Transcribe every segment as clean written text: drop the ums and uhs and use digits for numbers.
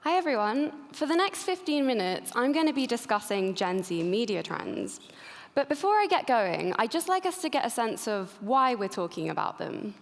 Hi, everyone. For the next 15 minutes, I'm going to be discussing Gen Z media trends. But before I get going, I'd just like us to get a sense of why we're talking about them.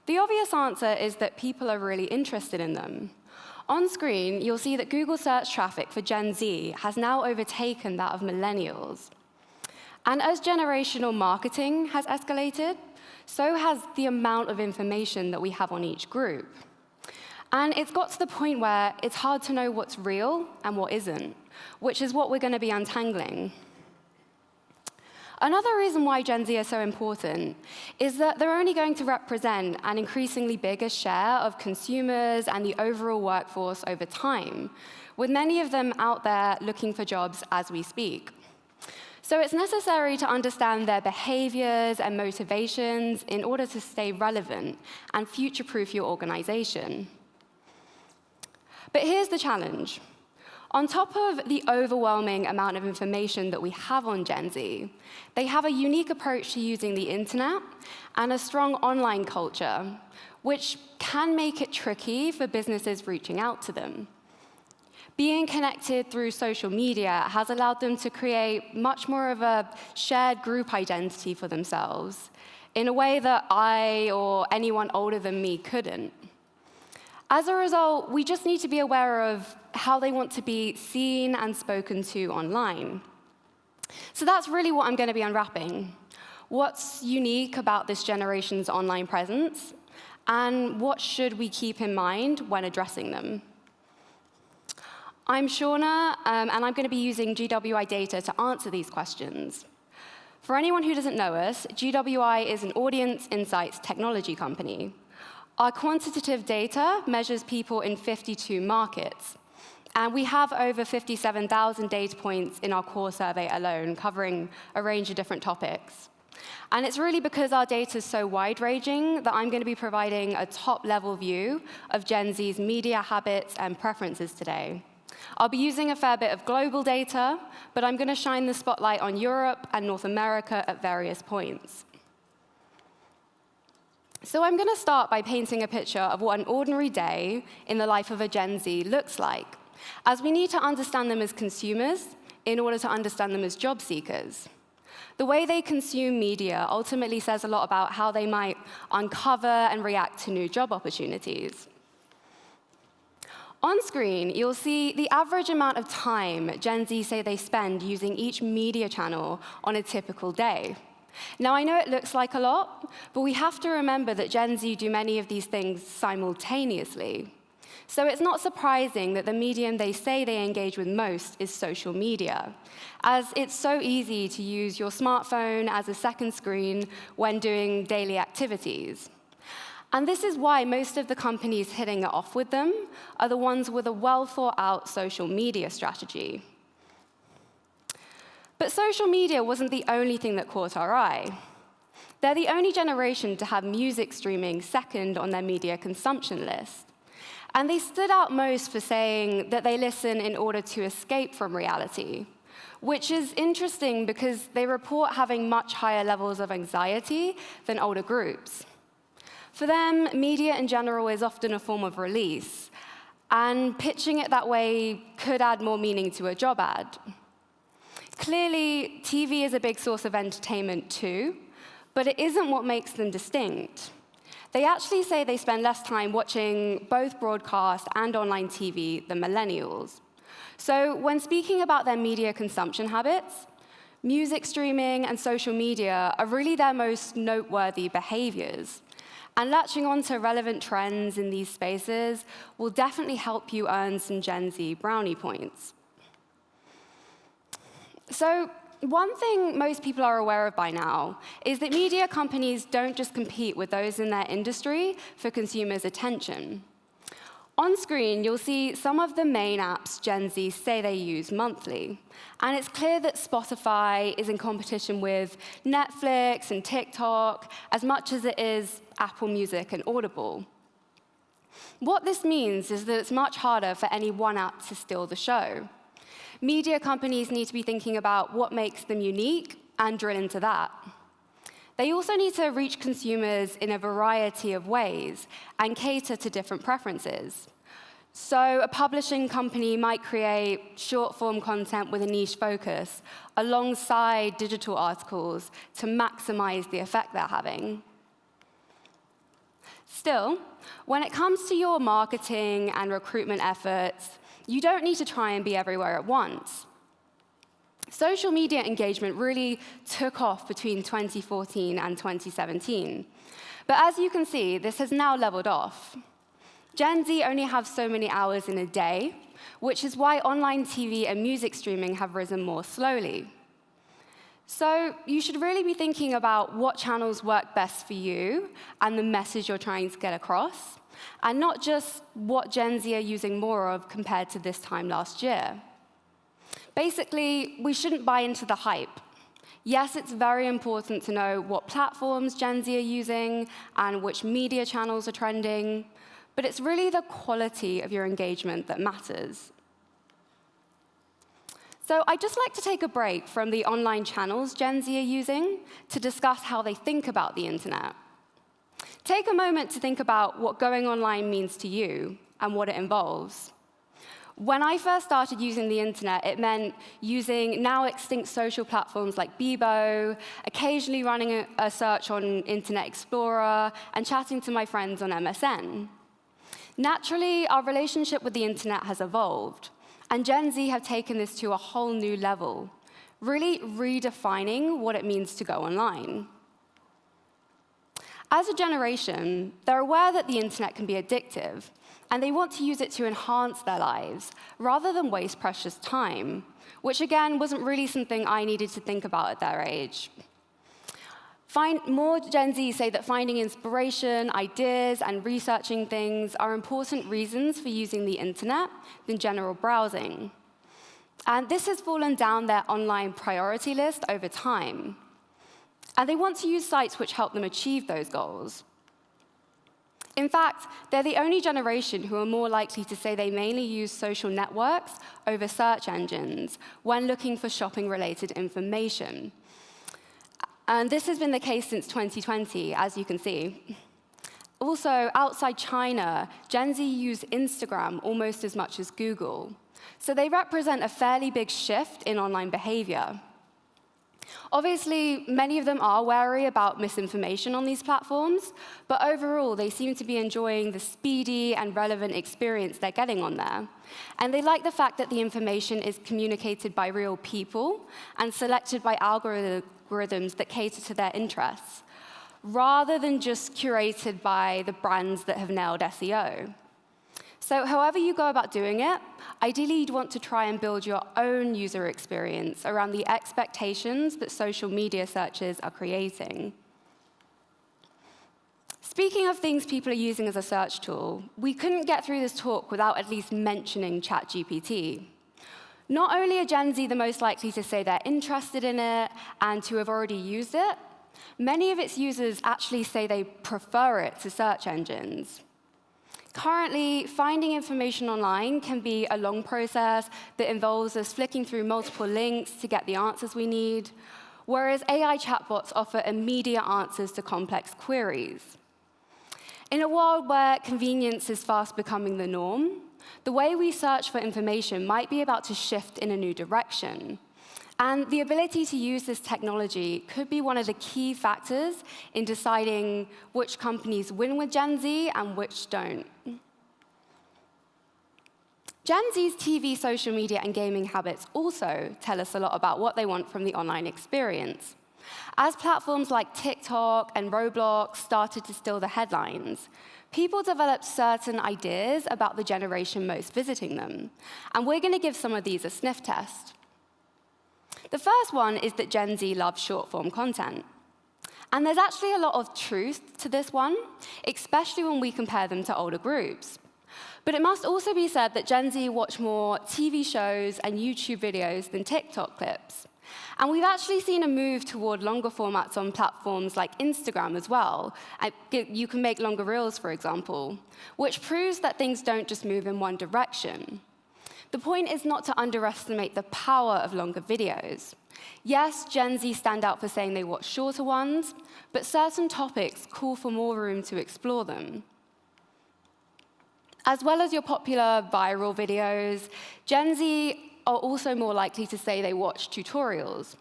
The obvious answer is that people are really interested in them. On screen, you'll see that Google search traffic for Gen Z has now overtaken that of millennials. And as generational marketing has escalated, so has the amount of information that we have on each group. And it's got to the point where it's hard to know what's real and what isn't, which is what we're going to be untangling. Another reason why Gen Z are so important is that they're only going to represent an increasingly bigger share of consumers and the overall workforce over time, with many of them out there looking for jobs as we speak. So it's necessary to understand their behaviors and motivations in order to stay relevant and future-proof your organization. But here's the challenge. On top of the overwhelming amount of information that we have on Gen Z, they have a unique approach to using the internet and a strong online culture, which can make it tricky for businesses reaching out to them. Being connected through social media has allowed them to create much more of a shared group identity for themselves in a way that I or anyone older than me couldn't. As a result, we just need to be aware of how they want to be seen and spoken to online. So that's really what I'm going to be unwrapping. What's unique about this generation's online presence, and what should we keep in mind when addressing them? I'm Shauna, and I'm going to be using GWI data to answer these questions. For anyone who doesn't know us, GWI is an audience insights technology company. Our quantitative data measures people in 52 markets, and we have over 57,000 data points in our core survey alone, covering a range of different topics. And it's really because our data is so wide-ranging that I'm going to be providing a top-level view of Gen Z's media habits and preferences today. I'll be using a fair bit of global data, but I'm going to shine the spotlight on Europe and North America at various points. So I'm going to start by painting a picture of what an ordinary day in the life of a Gen Z looks like, as we need to understand them as consumers in order to understand them as job seekers. The way they consume media ultimately says a lot about how they might uncover and react to new job opportunities. On screen, you'll see the average amount of time Gen Z say they spend using each media channel on a typical day. Now, I know it looks like a lot, but we have to remember that Gen Z do many of these things simultaneously. So it's not surprising that the medium they say they engage with most is social media, as it's so easy to use your smartphone as a second screen when doing daily activities. And this is why most of the companies hitting it off with them are the ones with a well-thought-out social media strategy. But social media wasn't the only thing that caught our eye. They're the only generation to have music streaming second on their media consumption list. And they stood out most for saying that they listen in order to escape from reality, which is interesting because they report having much higher levels of anxiety than older groups. For them, media in general is often a form of release, and pitching it that way could add more meaning to a job ad. Clearly, TV is a big source of entertainment too, but it isn't what makes them distinct. They actually say they spend less time watching both broadcast and online TV than millennials. So when speaking about their media consumption habits, music streaming and social media are really their most noteworthy behaviors. And latching on to relevant trends in these spaces will definitely help you earn some Gen Z brownie points. So one thing most people are aware of by now is that media companies don't just compete with those in their industry for consumers' attention. On screen, you'll see some of the main apps Gen Z say they use monthly. And it's clear that Spotify is in competition with Netflix and TikTok as much as it is Apple Music and Audible. What this means is that it's much harder for any one app to steal the show. Media companies need to be thinking about what makes them unique and drill into that. They also need to reach consumers in a variety of ways and cater to different preferences. So a publishing company might create short-form content with a niche focus alongside digital articles to maximize the effect they're having. Still, when it comes to your marketing and recruitment efforts, you don't need to try and be everywhere at once. Social media engagement really took off between 2014 and 2017. But as you can see, this has now leveled off. Gen Z only have so many hours in a day, which is why online TV and music streaming have risen more slowly. So you should really be thinking about what channels work best for you and the message you're trying to get across, and not just what Gen Z are using more of compared to this time last year. Basically, we shouldn't buy into the hype. Yes, it's very important to know what platforms Gen Z are using and which media channels are trending, but it's really the quality of your engagement that matters. So I'd just like to take a break from the online channels Gen Z are using to discuss how they think about the internet. Take a moment to think about what going online means to you and what it involves. When I first started using the internet, it meant using now extinct social platforms like Bebo, occasionally running a search on Internet Explorer, and chatting to my friends on MSN. Naturally, our relationship with the internet has evolved, and Gen Z have taken this to a whole new level, really redefining what it means to go online. As a generation, they're aware that the internet can be addictive, and they want to use it to enhance their lives, rather than waste precious time, which again wasn't really something I needed to think about at their age. More Gen Z say that finding inspiration, ideas, and researching things are important reasons for using the internet than general browsing. And this has fallen down their online priority list over time. And they want to use sites which help them achieve those goals. In fact, they're the only generation who are more likely to say they mainly use social networks over search engines when looking for shopping-related information. And this has been the case since 2020, as you can see. Also, outside China, Gen Z use Instagram almost as much as Google. So they represent a fairly big shift in online behavior. Obviously, many of them are wary about misinformation on these platforms, but overall, they seem to be enjoying the speedy and relevant experience they're getting on there. And they like the fact that the information is communicated by real people and selected by algorithms that cater to their interests, rather than just curated by the brands that have nailed SEO. So however you go about doing it, ideally you'd want to try and build your own user experience around the expectations that social media searches are creating. Speaking of things people are using as a search tool, we couldn't get through this talk without at least mentioning ChatGPT. Not only are Gen Z the most likely to say they're interested in it and to have already used it, many of its users actually say they prefer it to search engines. Currently, finding information online can be a long process that involves us flicking through multiple links to get the answers we need, whereas AI chatbots offer immediate answers to complex queries. In a world where convenience is fast becoming the norm, the way we search for information might be about to shift in a new direction. And the ability to use this technology could be one of the key factors in deciding which companies win with Gen Z and which don't. Gen Z's TV, social media, and gaming habits also tell us a lot about what they want from the online experience. As platforms like TikTok and Roblox started to steal the headlines, people developed certain ideas about the generation most visiting them. And we're going to give some of these a sniff test. The first one is that Gen Z loves short-form content. And there's actually a lot of truth to this one, especially when we compare them to older groups. But it must also be said that Gen Z watch more TV shows and YouTube videos than TikTok clips. And we've actually seen a move toward longer formats on platforms like Instagram as well. You can make longer reels, for example, which proves that things don't just move in one direction. The point is not to underestimate the power of longer videos. Yes, Gen Z stand out for saying they watch shorter ones, but certain topics call for more room to explore them. As well as your popular viral videos, Gen Z are also more likely to say they watch tutorials.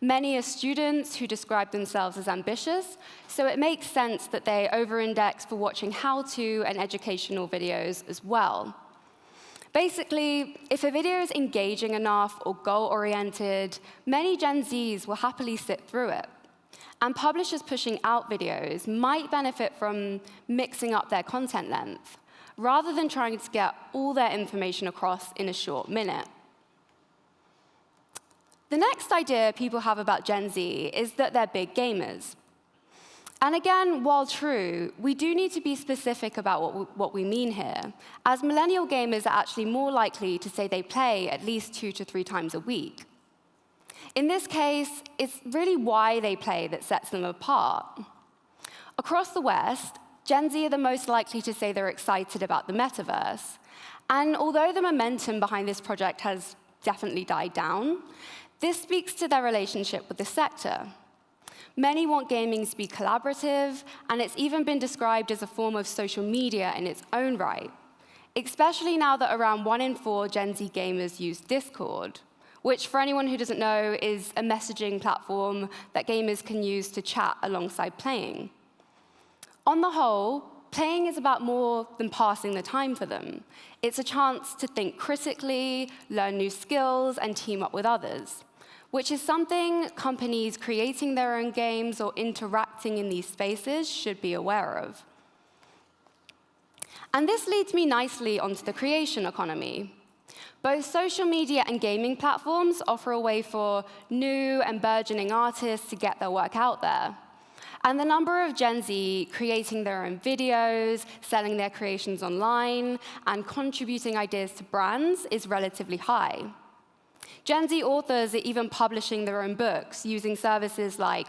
Many are students who describe themselves as ambitious, so it makes sense that they over-index for watching how-to and educational videos as well. Basically, if a video is engaging enough or goal-oriented, many Gen Zs will happily sit through it. And publishers pushing out videos might benefit from mixing up their content length, rather than trying to get all their information across in a short minute. The next idea people have about Gen Z is that they're big gamers. And again, while true, we do need to be specific about what we mean here, as millennial gamers are actually more likely to say they play at least 2 to 3 times a week. In this case, it's really why they play that sets them apart. Across the West, Gen Z are the most likely to say they're excited about the metaverse. And although the momentum behind this project has definitely died down, this speaks to their relationship with the sector. Many want gaming to be collaborative, and it's even been described as a form of social media in its own right, especially now that around 1 in 4 Gen Z gamers use Discord, which, for anyone who doesn't know, is a messaging platform that gamers can use to chat alongside playing. On the whole, playing is about more than passing the time for them. It's a chance to think critically, learn new skills, and team up with others, which is something companies creating their own games or interacting in these spaces should be aware of. And this leads me nicely onto the creation economy. Both social media and gaming platforms offer a way for new and burgeoning artists to get their work out there. And the number of Gen Z creating their own videos, selling their creations online, and contributing ideas to brands is relatively high. Gen Z authors are even publishing their own books using services like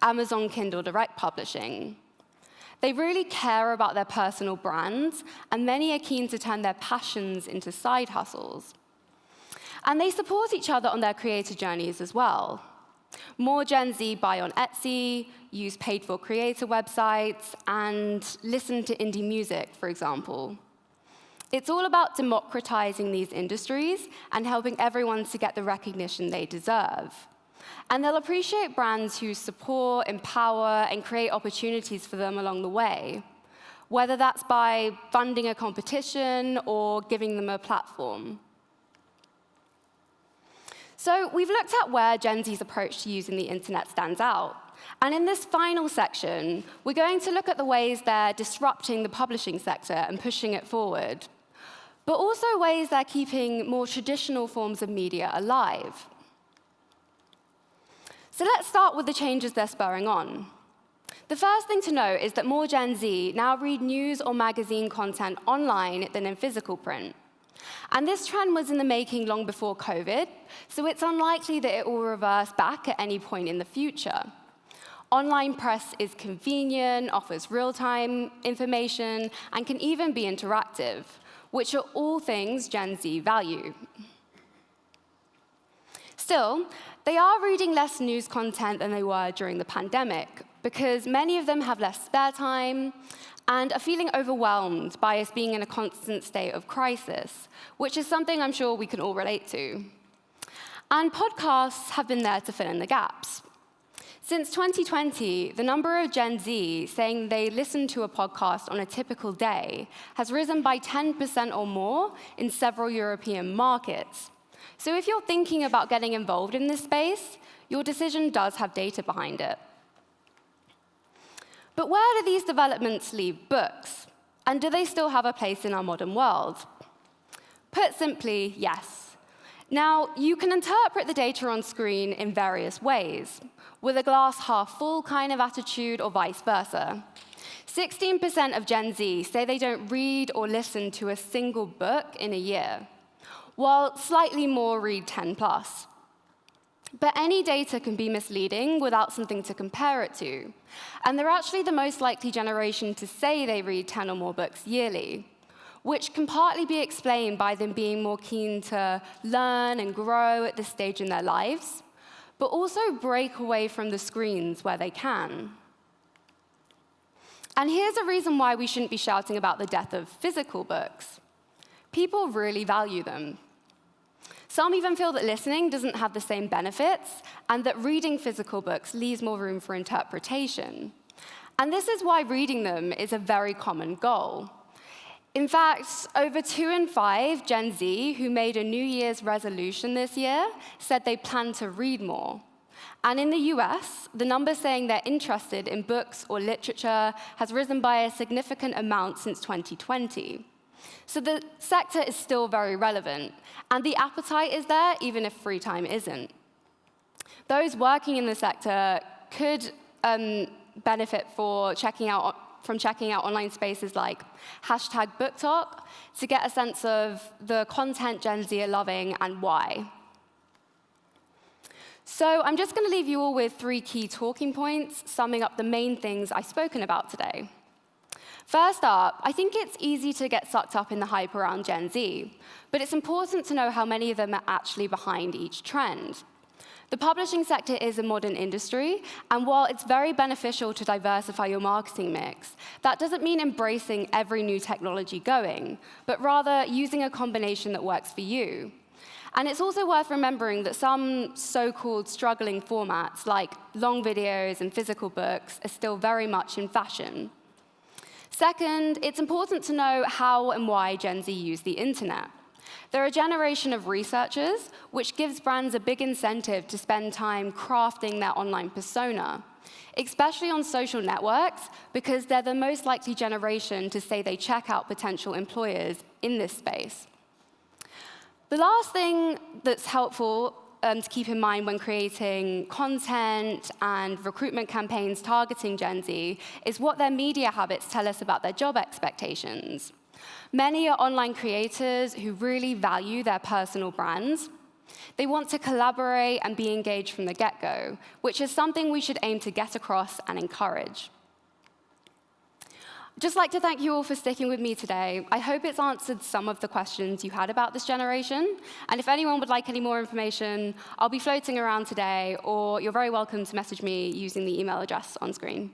Amazon Kindle Direct Publishing. They really care about their personal brands, and many are keen to turn their passions into side hustles. And they support each other on their creator journeys as well. More Gen Z buy on Etsy, use paid-for creator websites, and listen to indie music, for example. It's all about democratizing these industries and helping everyone to get the recognition they deserve. And they'll appreciate brands who support, empower, and create opportunities for them along the way, whether that's by funding a competition or giving them a platform. So we've looked at where Gen Z's approach to using the internet stands out. And in this final section, we're going to look at the ways they're disrupting the publishing sector and pushing it forward, but also ways they're keeping more traditional forms of media alive. So let's start with the changes they're spurring on. The first thing to note is that more Gen Z now read news or magazine content online than in physical print. And this trend was in the making long before COVID, so it's unlikely that it will reverse back at any point in the future. Online press is convenient, offers real-time information, and can even be interactive, which are all things Gen Z value. Still, they are reading less news content than they were during the pandemic, because many of them have less spare time and are feeling overwhelmed by us being in a constant state of crisis, which is something I'm sure we can all relate to. And podcasts have been there to fill in the gaps. Since 2020, the number of Gen Z saying they listen to a podcast on a typical day has risen by 10% or more in several European markets. So if you're thinking about getting involved in this space, your decision does have data behind it. But where do these developments leave books? And do they still have a place in our modern world? Put simply, yes. Now, you can interpret the data on screen in various ways, with a glass half full kind of attitude or vice versa. 16% of Gen Z say they don't read or listen to a single book in a year, while slightly more read 10 plus. But any data can be misleading without something to compare it to. And they're actually the most likely generation to say they read 10 or more books yearly, which can partly be explained by them being more keen to learn and grow at this stage in their lives, but also break away from the screens where they can. And here's a reason why we shouldn't be shouting about the death of physical books. People really value them. Some even feel that listening doesn't have the same benefits, and that reading physical books leaves more room for interpretation. And this is why reading them is a very common goal. In fact, over 2 in 5 Gen Z who made a New Year's resolution this year said they plan to read more. And in the US, the number saying they're interested in books or literature has risen by a significant amount since 2020. So the sector is still very relevant, and the appetite is there even if free time isn't. Those working in the sector could benefit from checking out online spaces like #BookTalk to get a sense of the content Gen Z are loving and why. So I'm just going to leave you all with 3 key talking points, summing up the main things I've spoken about today. First up, I think it's easy to get sucked up in the hype around Gen Z, but it's important to know how many of them are actually behind each trend. The publishing sector is a modern industry, and while it's very beneficial to diversify your marketing mix, that doesn't mean embracing every new technology going, but rather using a combination that works for you. And it's also worth remembering that some so-called struggling formats, like long videos and physical books, are still very much in fashion. Second, it's important to know how and why Gen Z use the internet. They're a generation of researchers, which gives brands a big incentive to spend time crafting their online persona, especially on social networks, because they're the most likely generation to say they check out potential employers in this space. The last thing that's helpful to keep in mind when creating content and recruitment campaigns targeting Gen Z is what their media habits tell us about their job expectations. Many are online creators who really value their personal brands. They want to collaborate and be engaged from the get-go, which is something we should aim to get across and encourage. I'd just like to thank you all for sticking with me today. I hope it's answered some of the questions you had about this generation. And if anyone would like any more information, I'll be floating around today, or you're very welcome to message me using the email address on screen.